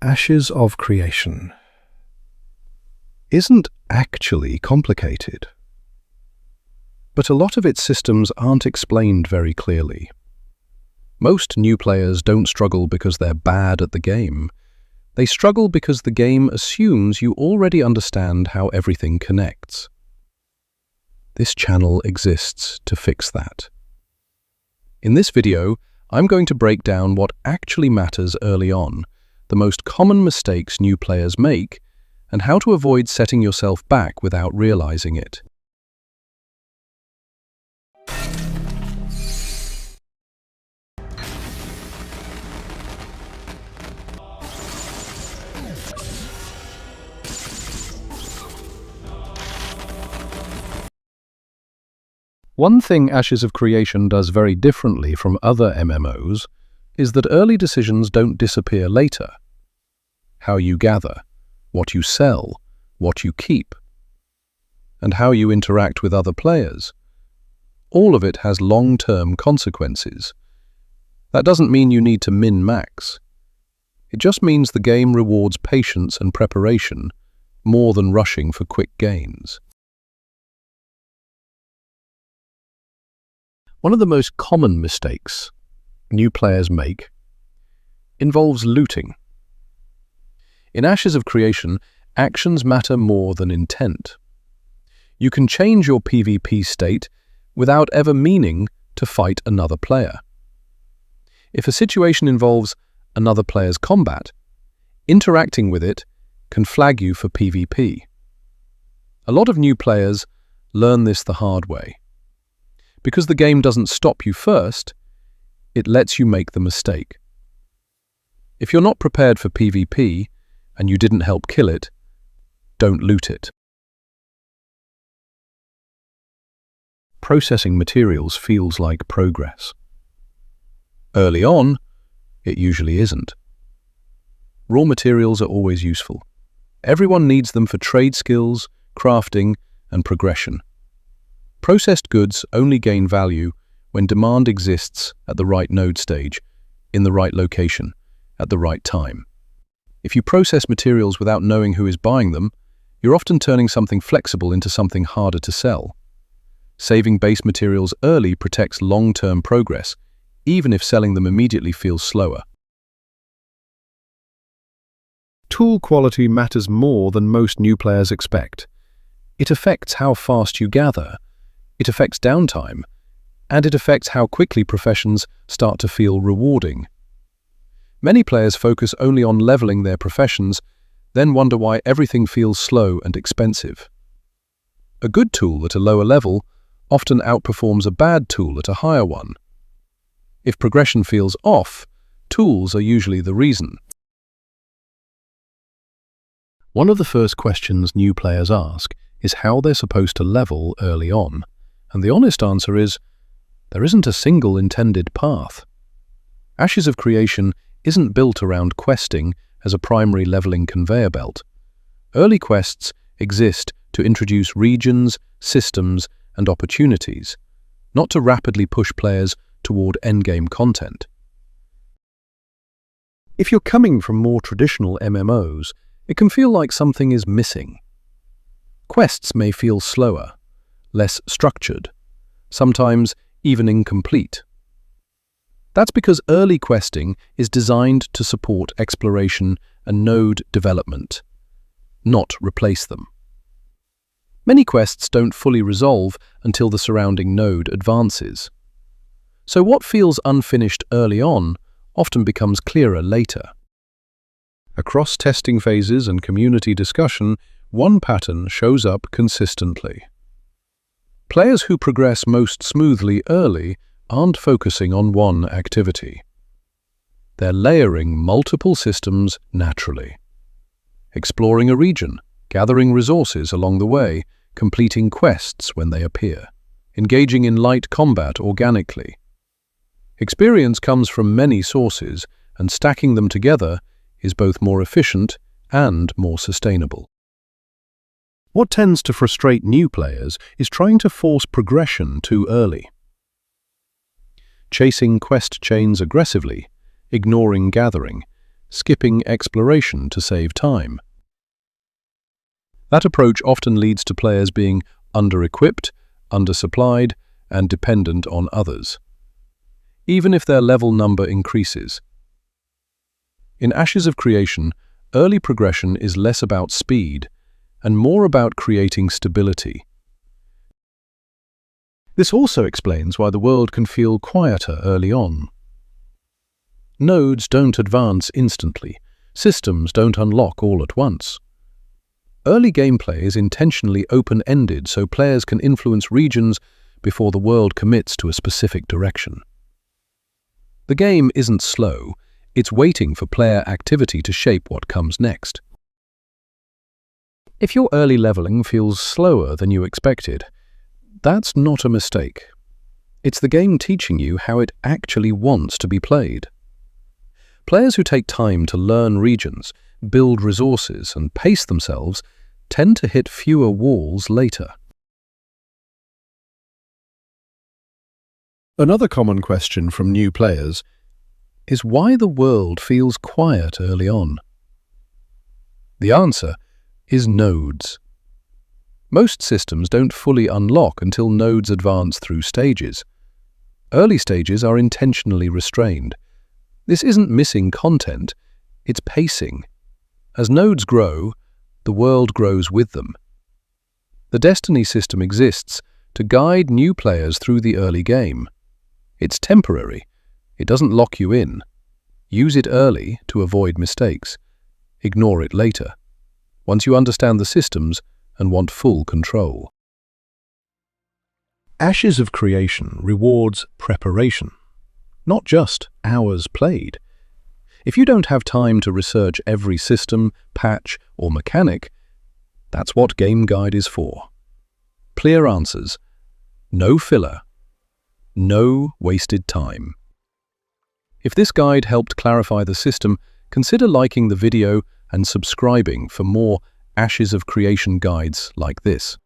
Ashes of Creation isn't actually complicated, but a lot of its systems aren't explained very clearly. Most new players don't struggle because they're bad at the game. They struggle because the game assumes you already understand how everything connects. This channel exists to fix that. In this video, I'm going to break down what actually matters early on, the most common mistakes new players make, and how to avoid setting yourself back without realizing it. One thing Ashes of Creation does very differently from other MMOs is that early decisions don't disappear later. How you gather, what you sell, what you keep, and how you interact with other players. All of it has long-term consequences. That doesn't mean you need to min-max. It just means the game rewards patience and preparation more than rushing for quick gains. One of the most common mistakes new players make involves looting. In Ashes of Creation, actions matter more than intent. You can change your PvP state without ever meaning to fight another player. If a situation involves another player's combat, interacting with it can flag you for PvP. A lot of new players learn this the hard way. Because the game doesn't stop you first, it lets you make the mistake. If you're not prepared for PvP and you didn't help kill it, don't loot it. Processing materials feels like progress. Early on, it usually isn't. Raw materials are always useful. Everyone needs them for trade skills, crafting, and progression. Processed goods only gain value when demand exists at the right node stage, in the right location, at the right time. If you process materials without knowing who is buying them, you're often turning something flexible into something harder to sell. Saving base materials early protects long-term progress, even if selling them immediately feels slower. Tool quality matters more than most new players expect. It affects how fast you gather, it affects downtime, and it affects how quickly professions start to feel rewarding. Many players focus only on leveling their professions, then wonder why everything feels slow and expensive. A good tool at a lower level often outperforms a bad tool at a higher one. If progression feels off, tools are usually the reason. One of the first questions new players ask is how they're supposed to level early on, and the honest answer is, there isn't a single intended path. Ashes of Creation isn't built around questing as a primary leveling conveyor belt. Early quests exist to introduce regions, systems, and opportunities, not to rapidly push players toward endgame content. If you're coming from more traditional MMOs, it can feel like something is missing. Quests may feel slower, less structured, sometimes even incomplete. That's because early questing is designed to support exploration and node development, not replace them. Many quests don't fully resolve until the surrounding node advances. So what feels unfinished early on often becomes clearer later. Across testing phases and community discussion, one pattern shows up consistently. Players who progress most smoothly early aren't focusing on one activity. They're layering multiple systems naturally. Exploring a region, gathering resources along the way, completing quests when they appear, engaging in light combat organically. Experience comes from many sources, and stacking them together is both more efficient and more sustainable. What tends to frustrate new players is trying to force progression too early. Chasing quest chains aggressively, ignoring gathering, skipping exploration to save time. That approach often leads to players being under-equipped, undersupplied, and dependent on others, even if their level number increases. In Ashes of Creation, early progression is less about speed and more about creating stability. This also explains why the world can feel quieter early on. Nodes don't advance instantly. Systems don't unlock all at once. Early gameplay is intentionally open-ended so players can influence regions before the world commits to a specific direction. The game isn't slow, it's waiting for player activity to shape what comes next. If your early leveling feels slower than you expected, that's not a mistake. It's the game teaching you how it actually wants to be played. Players who take time to learn regions, build resources, and pace themselves tend to hit fewer walls later. Another common question from new players is why the world feels quiet early on. The answer is nodes. Most systems don't fully unlock until nodes advance through stages. Early stages are intentionally restrained. This isn't missing content, it's pacing. As nodes grow, the world grows with them. The Destiny system exists to guide new players through the early game. It's temporary. It doesn't lock you in. Use it early to avoid mistakes. Ignore it later, once you understand the systems and want full control. Ashes of Creation rewards preparation, not just hours played. If you don't have time to research every system, patch, or mechanic, that's what Game Guide is for. Clear answers, no filler, no wasted time. If this guide helped clarify the system, consider liking the video and subscribing for more Ashes of Creation guides like this.